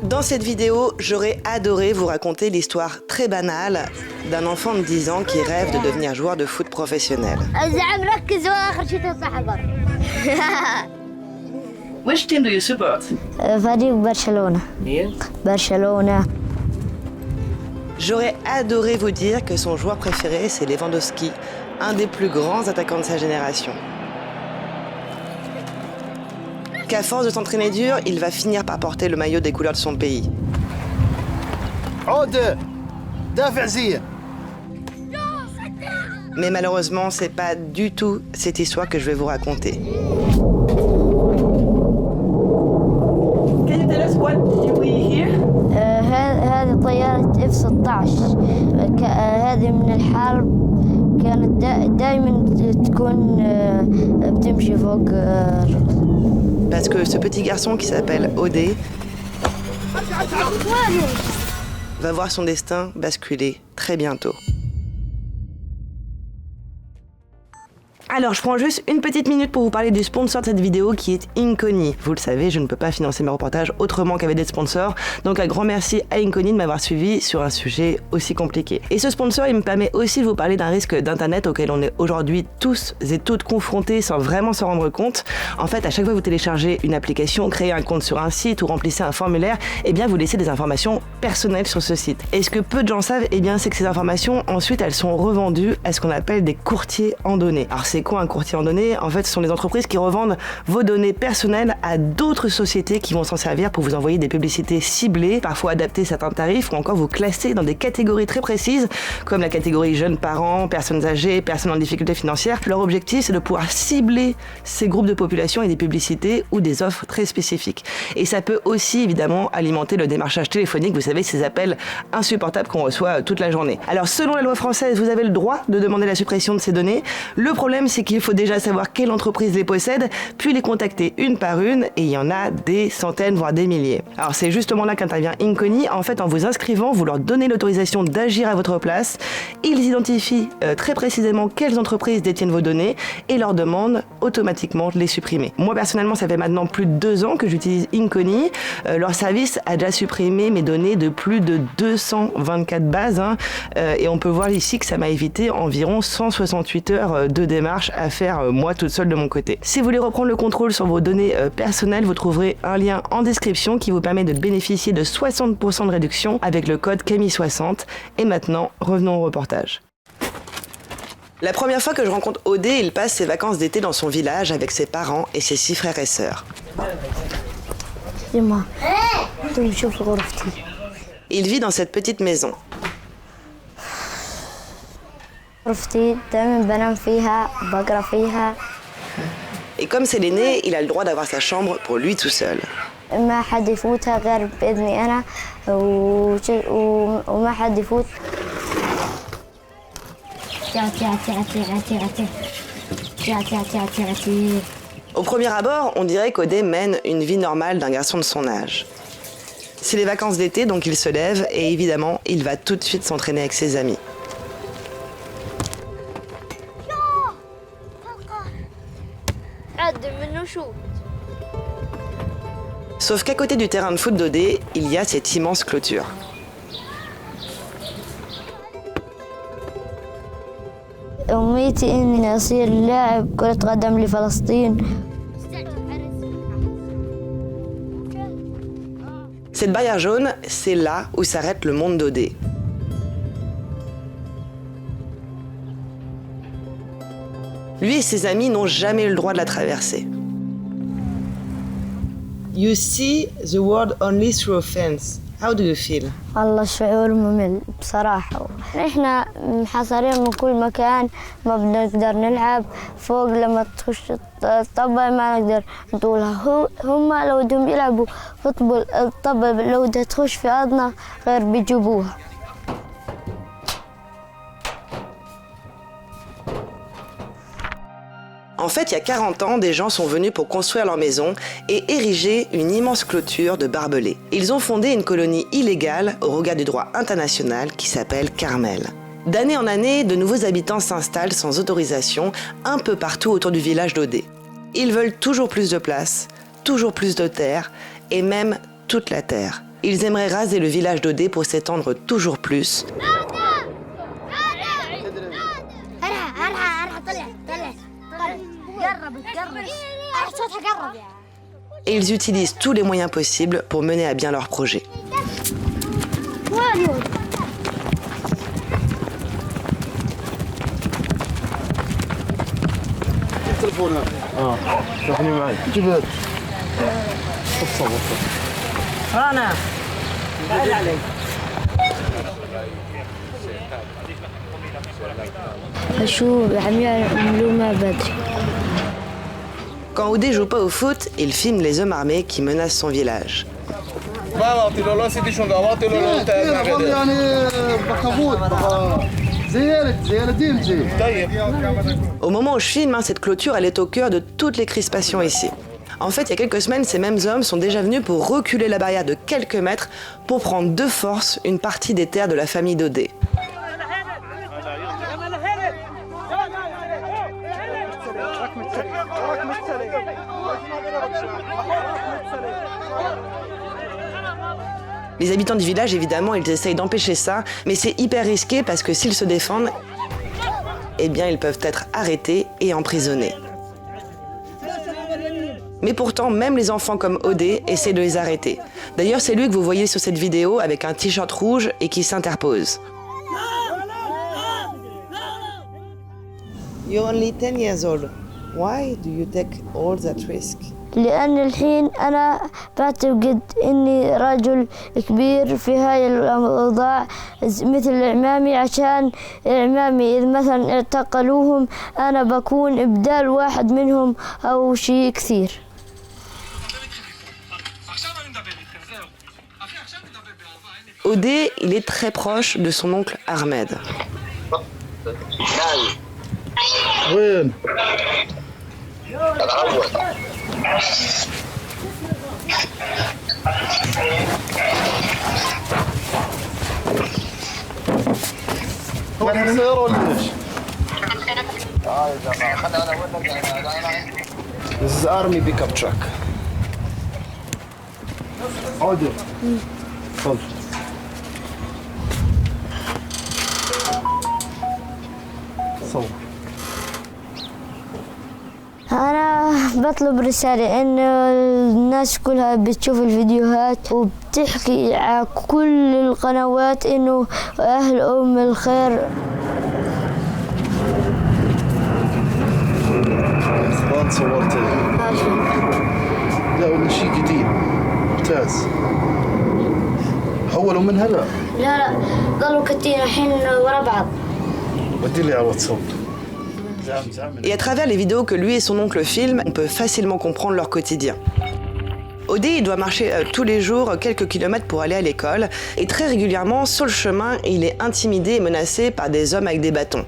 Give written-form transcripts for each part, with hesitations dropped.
Dans cette vidéo, j'aurais adoré vous raconter l'histoire très banale d'un enfant de 10 ans qui rêve de devenir joueur de foot professionnel. Which team do you support? فريق برشلونة. برشلونة. J'aurais adoré vous dire que son joueur préféré, c'est Lewandowski, un des plus grands attaquants de sa génération. Qu'à force de s'entraîner dur, il va finir par porter le maillot des couleurs de son pays. Mais malheureusement, c'est pas du tout cette histoire que je vais vous raconter. Can you tell us what we hear? هذه طيارة F-16 هذه من الحرب كانت دائما تكون بتمشي فوق. Parce que ce petit garçon qui s'appelle Odé va voir son destin basculer très bientôt. Alors, je prends juste une petite minute pour vous parler du sponsor de cette vidéo qui est Inconi. Vous le savez, je ne peux pas financer mes reportages autrement qu'avec des sponsors. Donc, un grand merci à Inconi de m'avoir suivi sur un sujet aussi compliqué. Et ce sponsor, il me permet aussi de vous parler d'un risque d'internet auquel on est aujourd'hui tous et toutes confrontés sans vraiment s'en rendre compte. En fait, à chaque fois que vous téléchargez une application, créez un compte sur un site ou remplissez un formulaire, eh bien, vous laissez des informations personnelles sur ce site. Et ce que peu de gens savent, eh bien, c'est que ces informations, ensuite, elles sont revendues à ce qu'on appelle des courtiers en données. Alors, c'est quoi un courtier en données? En fait, ce sont les entreprises qui revendent vos données personnelles à d'autres sociétés qui vont s'en servir pour vous envoyer des publicités ciblées, parfois adapter certains tarifs ou encore vous classer dans des catégories très précises comme la catégorie jeunes parents, personnes âgées, personnes en difficulté financière. Leur objectif, c'est de pouvoir cibler ces groupes de population et des publicités ou des offres très spécifiques. Et ça peut aussi évidemment alimenter le démarchage téléphonique, vous savez, ces appels insupportables qu'on reçoit toute la journée. Alors, selon la loi française, vous avez le droit de demander la suppression de ces données. Le problème, c'est qu'il faut déjà savoir quelle entreprise les possède, puis les contacter une par une, et il y en a des centaines, voire des milliers. Alors c'est justement là qu'intervient Inconi. En fait, en vous inscrivant, vous leur donnez l'autorisation d'agir à votre place. Ils identifient très précisément quelles entreprises détiennent vos données et leur demandent automatiquement de les supprimer. Moi, personnellement, ça fait maintenant plus de 2 ans que j'utilise Inconi. Leur service a déjà supprimé mes données de plus de 224 bases, et on peut voir ici que ça m'a évité environ 168 heures de démarche à faire moi toute seule de mon côté. Si vous voulez reprendre le contrôle sur vos données personnelles, vous trouverez un lien en description qui vous permet de bénéficier de 60% de réduction avec le code Camille60. Et maintenant, revenons au reportage. La première fois que je rencontre Odé, il passe ses vacances d'été dans son village avec ses parents et ses 6 frères et sœurs. Il vit dans cette petite maison. Et comme c'est l'aîné, il a le droit d'avoir sa chambre pour lui tout seul. Au premier abord, on dirait qu'Odé mène une vie normale d'un garçon de son âge. C'est les vacances d'été, donc il se lève et évidemment, il va tout de suite s'entraîner avec ses amis. Sauf qu'à côté du terrain de foot d'Odé, il y a cette immense clôture. Cette barrière jaune, c'est là où s'arrête le monde d'Odé. Lui et ses amis n'ont jamais eu le droit de la traverser. You see the world only through a fence. How do you feel? والله شعور ممل بصراحة. إحنا محاصرين من كل مكان، ما بنقدر نلعب فوق لما تخش الطبل ما نقدر نطولها. هم لو بدهم يلعبوا فوتبول الطبل لو بدها تخش في أرضنا غير بيجيبوها. En fait, il y a 40 ans, des gens sont venus pour construire leur maison et ériger une immense clôture de barbelés. Ils ont fondé une colonie illégale au regard du droit international qui s'appelle Carmel. D'année en année, de nouveaux habitants s'installent sans autorisation un peu partout autour du village d'Odé. Ils veulent toujours plus de place, toujours plus de terre et même toute la terre. Ils aimeraient raser le village d'Odé pour s'étendre toujours plus. Et ils utilisent tous les moyens possibles pour mener à bien leur projet. Quand Odé joue pas au foot, il filme les hommes armés qui menacent son village. Au moment où je filme, cette clôture, elle est au cœur de toutes les crispations ici. En fait, il y a quelques semaines, ces mêmes hommes sont déjà venus pour reculer la barrière de quelques mètres pour prendre de force une partie des terres de la famille d'Odé. Les habitants du village, évidemment, ils essayent d'empêcher ça, mais c'est hyper risqué parce que s'ils se défendent, eh bien, ils peuvent être arrêtés et emprisonnés. Mais pourtant, même les enfants comme Odé essaient de les arrêter. D'ailleurs, c'est lui que vous voyez sur cette vidéo avec un t-shirt rouge et qui s'interpose. You're only 10 years old. Why do you take all that risk? لأن الحين أنا بعتقد إني رجل كبير في هاي الأوضاع مثل إعمامي عشان إعمامي إذا مثلا اعتقلوهم أنا بكون بدال واحد منهم أو شيء كثير. Odé, il est très proche de son oncle Ahmed. وين؟ هو السيارة ولا ايش؟ This is army pickup truck. عودي. تفضل. صور. أنا بطلب رسالة إن الناس كلها بتشوف الفيديوهات وبتحكي على كل القنوات إنه أهل أم الخير. ما صورت لا ولا شيء قديم ممتاز. حولوا من هلا؟ لا ضلوا كتير الحين ورا بعض. ودي لي على الواتساب. Et à travers les vidéos que lui et son oncle filment, on peut facilement comprendre leur quotidien. Odé, il doit marcher tous les jours quelques kilomètres pour aller à l'école, et très régulièrement, sur le chemin, il est intimidé et menacé par des hommes avec des bâtons.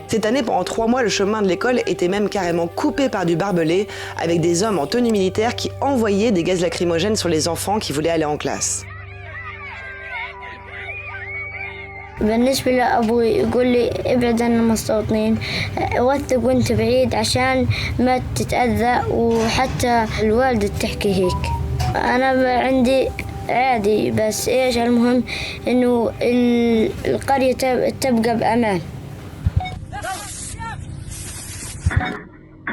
Cette année, pendant 3 mois, le chemin de l'école était même carrément coupé par du barbelé, avec des hommes en tenue militaire qui envoyaient des gaz lacrymogènes sur les enfants qui voulaient aller en classe. بالنسبة لأبوي يقول لي ابعد عن المستوطنين وثق وانت بعيد عشان ما تتأذى وحتى الوالدة تحكي هيك. أنا عندي عادي بس إيش المهم إنه القرية تبقى بأمان.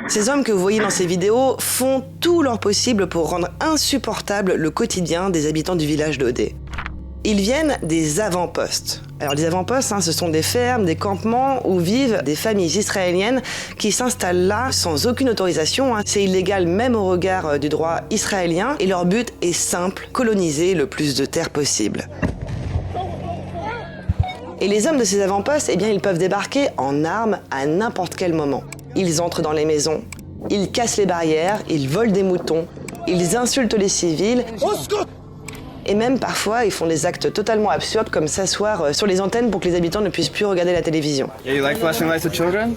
Ces hommes que vous voyez dans ces vidéos font tout leur possible pour rendre insupportable le quotidien des habitants du village d'Odé. Ils viennent des avant-postes. Alors les avant-postes, ce sont des fermes, des campements où vivent des familles israéliennes qui s'installent là sans aucune autorisation. C'est illégal même au regard du droit israélien et leur but est simple, coloniser le plus de terres possible. Et les hommes de ces avant-postes, eh bien, ils peuvent débarquer en armes à n'importe quel moment. Ils entrent dans les maisons, ils cassent les barrières, ils volent des moutons, ils insultent les civils. Et même parfois, ils font des actes totalement absurdes comme s'asseoir sur les antennes pour que les habitants ne puissent plus regarder la télévision. Yeah, you like flashing lights at children?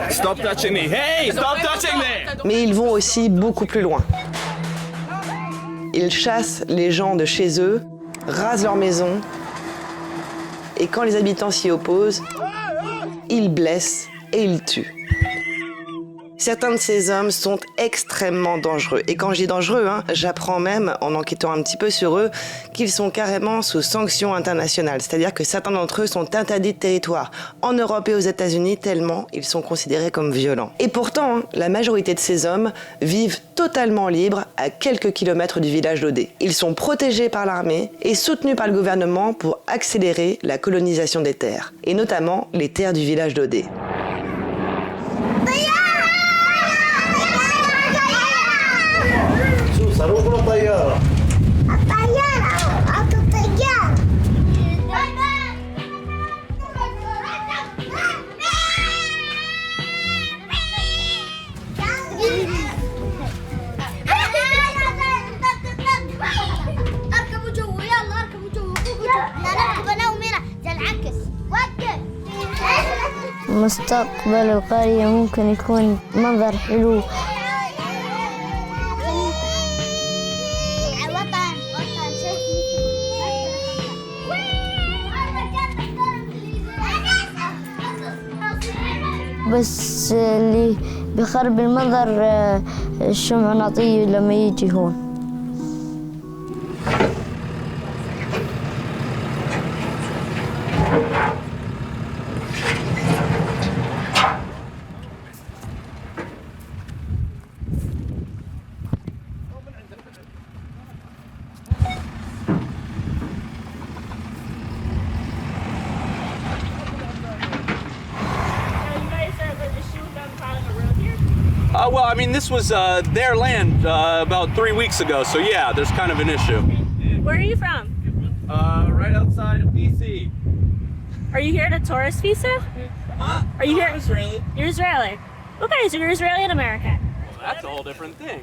Stop touching me! Hey, stop touching me! Mais ils vont aussi beaucoup plus loin. Ils chassent les gens de chez eux, rasent leurs maisons, et quand les habitants s'y opposent, ils blessent et ils tuent. Certains de ces hommes sont extrêmement dangereux. Et quand je dis dangereux, j'apprends même, en enquêtant un petit peu sur eux, qu'ils sont carrément sous sanctions internationales. C'est-à-dire que certains d'entre eux sont interdits de territoire en Europe et aux États-Unis tellement ils sont considérés comme violents. Et pourtant, la majorité de ces hommes vivent totalement libres à quelques kilomètres du village d'Odé. Ils sont protégés par l'armée et soutenus par le gouvernement pour accélérer la colonisation des terres, et notamment les terres du village d'Odé. صاروخ ولا طيارة؟ الطيارة أعطوا الطيارة اركبوا جوا يلا اركبوا جوا لا نركب انا وميرا زي العكس وقف مستقبل القرية ممكن يكون منظر حلو بس اللي بيخرب المنظر الشمع نعطيه لما يجي هون. Well, I mean, this was their land about 3 weeks ago, so yeah, there's kind of an issue. Where are you from? Right outside of DC. Are you here on a tourist visa? Are you here? I'm Israeli. You're Israeli. Okay, so you're Israeli and American. Well, that's a whole different thing.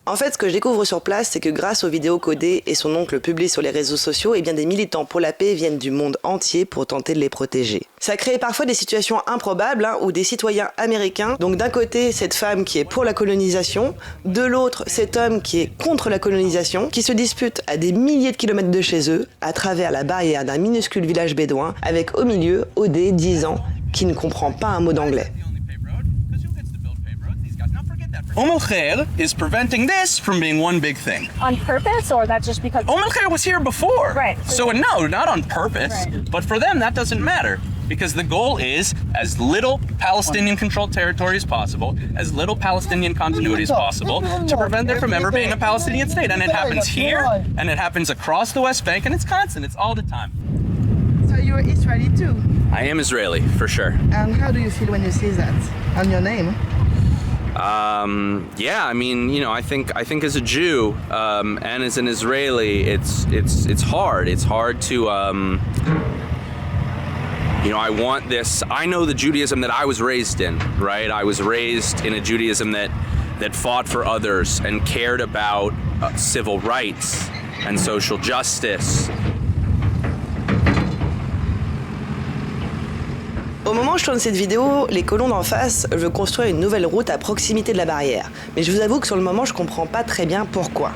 En fait, ce que je découvre sur place, c'est que grâce aux vidéos qu'Odé et son oncle publient sur les réseaux sociaux, eh bien des militants pour la paix viennent du monde entier pour tenter de les protéger. Ça crée parfois des situations improbables où des citoyens américains, donc d'un côté cette femme qui est pour la colonisation, de l'autre cet homme qui est contre la colonisation, qui se disputent à des milliers de kilomètres de chez eux, à travers la barrière d'un minuscule village bédouin, avec au milieu Odé, 10 ans, qui ne comprend pas un mot d'anglais. Khair is preventing this from being one big thing. On purpose, or that's just because? Khair was here before. Right. So no, not on purpose. Right. But for them, that doesn't matter. Because the goal is as little Palestinian-controlled territory as possible, as little Palestinian continuity as possible, to prevent there from ever being a Palestinian state. And it happens here, and it happens across the West Bank, and it's constant. It's all the time. So you're Israeli too? I am Israeli, for sure. And how do you feel when you see that on your name? Yeah, I mean, you know, I think as a Jew and as an Israeli, it's hard. It's hard to, you know, I want this. I know the Judaism that I was raised in, right? I was raised in a Judaism that fought for others and cared about civil rights and social justice. Au moment où je tourne cette vidéo, les colons d'en face veulent construire une nouvelle route à proximité de la barrière. Mais je vous avoue que sur le moment, je comprends pas très bien pourquoi.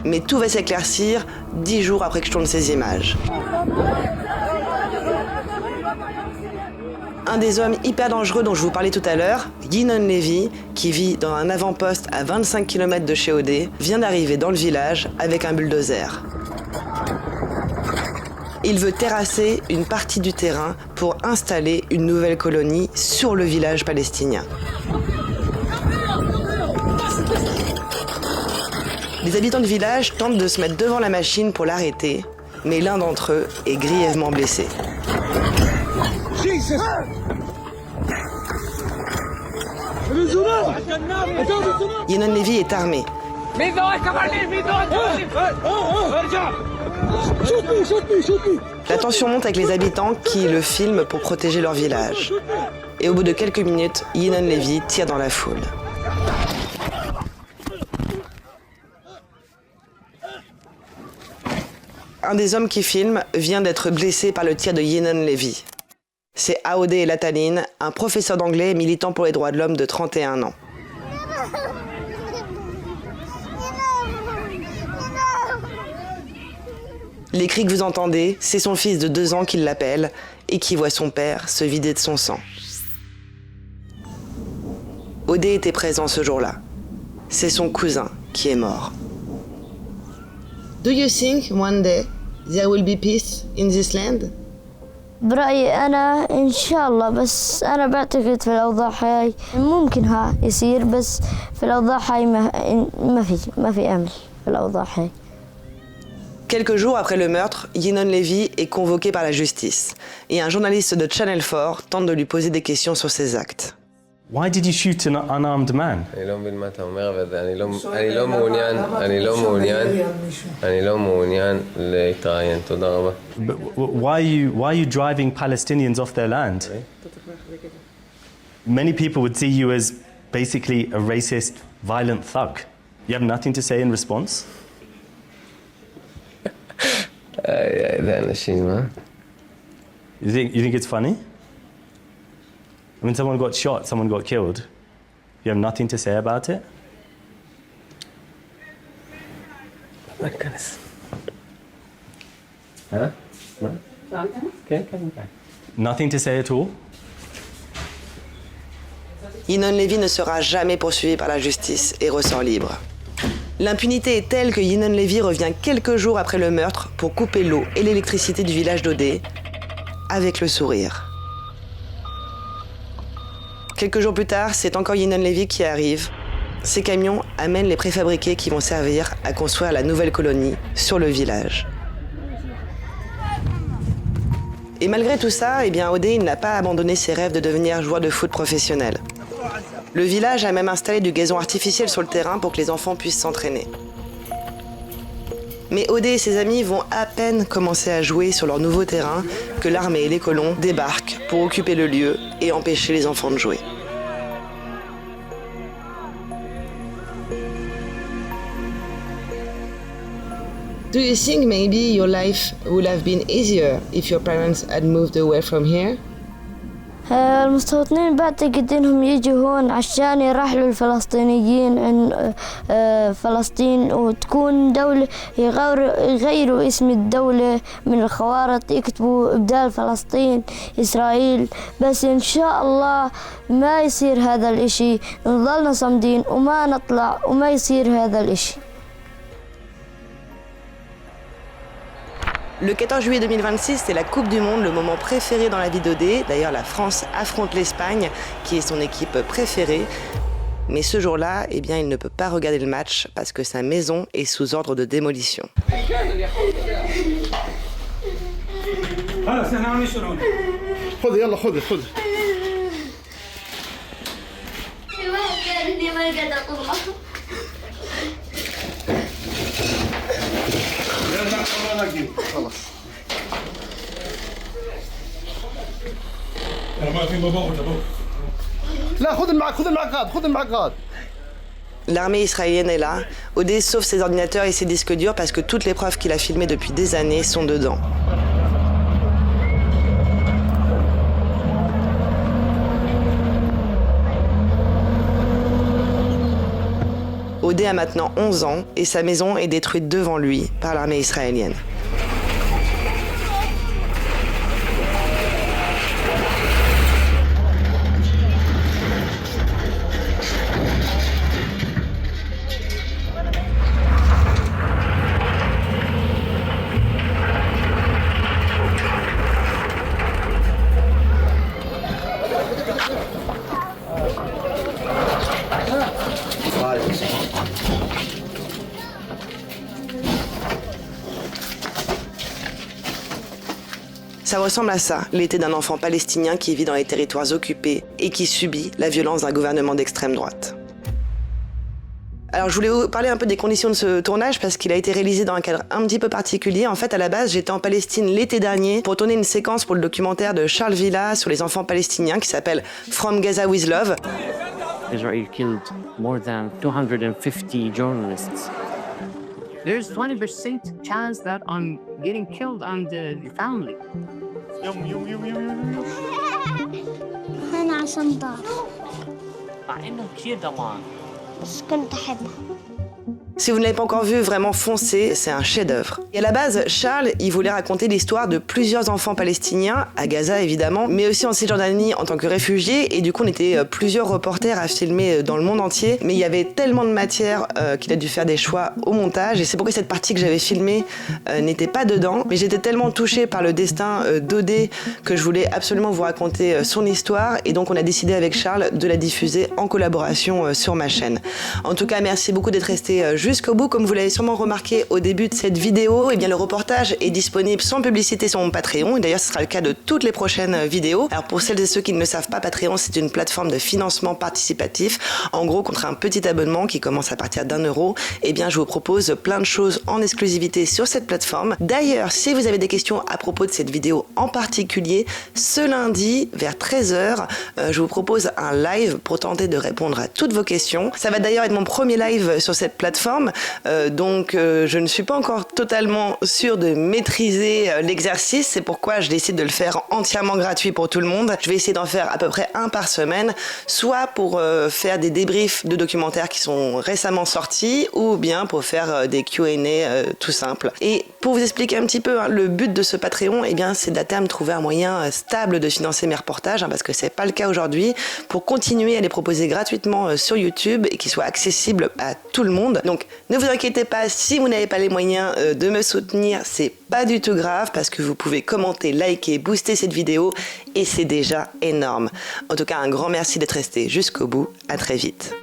Mais tout va s'éclaircir 10 jours après que je tourne ces images. Un des hommes hyper dangereux dont je vous parlais tout à l'heure, Yinon Levy, qui vit dans un avant-poste à 25 km de chez Odé, vient d'arriver dans le village avec un bulldozer. Il veut terrasser une partie du terrain pour installer une nouvelle colonie sur le village palestinien. Les habitants du village tentent de se mettre devant la machine pour l'arrêter, mais l'un d'entre eux est grièvement blessé. Yinon Levy est armé. La tension monte avec les habitants qui le filment pour protéger leur village. Et au bout de quelques minutes, Yinon Levy tire dans la foule. Un des hommes qui filme vient d'être blessé par le tir de Yinon Levy. C'est Aodé Lataline, un professeur d'anglais militant pour les droits de l'homme de 31 ans. Les cris que vous entendez, c'est son fils de 2 ans qui l'appelle et qui voit son père se vider de son sang. Odé était présent ce jour-là. C'est son cousin qui est mort. Do you think one day there will be peace in this land? برأيي أنا إن شاء الله بس أنا بعتقد في الأوضاع هاي ممكن يصير بس في الأوضاع هاي ما في أمل في الأوضاع هاي. Quelques jours après le meurtre, Yinon Levy est convoqué par la justice et un journaliste de Channel 4 tente de lui poser des questions sur ses actes. Why did you shoot an unarmed man? But why are you driving Palestinians off their land? Many people would see you as basically a racist, violent thug. You have nothing to say in response? You think it's funny? I mean, someone got shot, someone got killed. You have nothing to say about it? Huh? Nothing to say at all? Yinon Levy ne sera jamais poursuivi par la justice et ressort libre. L'impunité est telle que Yinon Levy revient quelques jours après le meurtre pour couper l'eau et l'électricité du village d'Odé avec le sourire. Quelques jours plus tard, c'est encore Yinon Levy qui arrive. Ces camions amènent les préfabriqués qui vont servir à construire la nouvelle colonie sur le village. Et malgré tout ça, Odé il n'a pas abandonné ses rêves de devenir joueur de foot professionnel. Le village a même installé du gazon artificiel sur le terrain pour que les enfants puissent s'entraîner. Mais Odé et ses amis vont à peine commencer à jouer sur leur nouveau terrain que l'armée et les colons débarquent pour occuper le lieu et empêcher les enfants de jouer. Do you think maybe your life would have been easier if your parents had moved away from here? المستوطنين بعتقد انهم يجوا هون عشان يرحلوا الفلسطينيين عن فلسطين وتكون دولة يغيروا اسم الدولة من الخوارط يكتبوا بدال فلسطين إسرائيل بس إن شاء الله ما يصير هذا الإشي نضلنا صامدين وما نطلع وما يصير هذا الإشي. Le 14 juillet 2026, c'est la Coupe du Monde, le moment préféré dans la vie d'Odé. D'ailleurs, la France affronte l'Espagne, qui est son équipe préférée. Mais ce jour-là, il ne peut pas regarder le match parce que sa maison est sous ordre de démolition. خلاص. لا خذ المعقاد. L'armée israélienne est là. Odé sauve ses ordinateurs et ses disques durs parce que toutes les preuves qu'il a filmées depuis des années sont dedans. Odé a maintenant 11 ans et sa maison est détruite devant lui par l'armée israélienne. Ça ressemble à ça, l'été d'un enfant palestinien qui vit dans les territoires occupés et qui subit la violence d'un gouvernement d'extrême droite. Alors je voulais vous parler un peu des conditions de ce tournage parce qu'il a été réalisé dans un cadre un petit peu particulier. En fait, à la base, j'étais en Palestine l'été dernier pour tourner une séquence pour le documentaire de Charles Villa sur les enfants palestiniens qui s'appelle From Gaza with Love. Israel killed more than 250 journalists. There's 20% chance that I'm getting killed and the family. أنا عشان ضعف مع إنه كثير دمان. بس كنت أحبها. Si vous ne l'avez pas encore vu, vraiment foncez, c'est un chef-d'œuvre. Et à la base, Charles, il voulait raconter l'histoire de plusieurs enfants palestiniens, à Gaza évidemment, mais aussi en Cisjordanie en tant que réfugiés, et du coup on était plusieurs reporters à filmer dans le monde entier, mais il y avait tellement de matière qu'il a dû faire des choix au montage, et c'est pourquoi cette partie que j'avais filmée n'était pas dedans, mais j'étais tellement touchée par le destin d'Odé que je voulais absolument vous raconter son histoire, et donc on a décidé avec Charles de la diffuser en collaboration sur ma chaîne. En tout cas, merci beaucoup d'être resté jusqu'au bout. Comme vous l'avez sûrement remarqué au début de cette vidéo, eh bien le reportage est disponible sans publicité sur mon Patreon, et d'ailleurs ce sera le cas de toutes les prochaines vidéos. Alors pour celles et ceux qui ne le savent pas, Patreon c'est une plateforme de financement participatif. En gros, contre un petit abonnement qui commence à partir d'1€, eh bien je vous propose plein de choses en exclusivité sur cette plateforme. D'ailleurs, si vous avez des questions à propos de cette vidéo en particulier, ce lundi vers 13h, je vous propose un live pour tenter de répondre à toutes vos questions. Ça va d'ailleurs être mon premier live sur cette plateforme. Donc je ne suis pas encore totalement sûre de maîtriser l'exercice, c'est pourquoi je décide de le faire entièrement gratuit pour tout le monde. Je vais essayer d'en faire à peu près un par semaine, soit pour faire des débriefs de documentaires qui sont récemment sortis, ou bien pour faire des Q&A tout simples. Et pour vous expliquer un petit peu, le but de ce Patreon, eh bien, c'est d'à terme trouver un moyen stable de financer mes reportages, parce que c'est pas le cas aujourd'hui, pour continuer à les proposer gratuitement sur YouTube et qu'ils soient accessibles à tout le monde. Donc ne vous inquiétez pas, si vous n'avez pas les moyens de me soutenir, c'est pas du tout grave, parce que vous pouvez commenter, liker, booster cette vidéo, et c'est déjà énorme. En tout cas, un grand merci d'être resté jusqu'au bout. À très vite.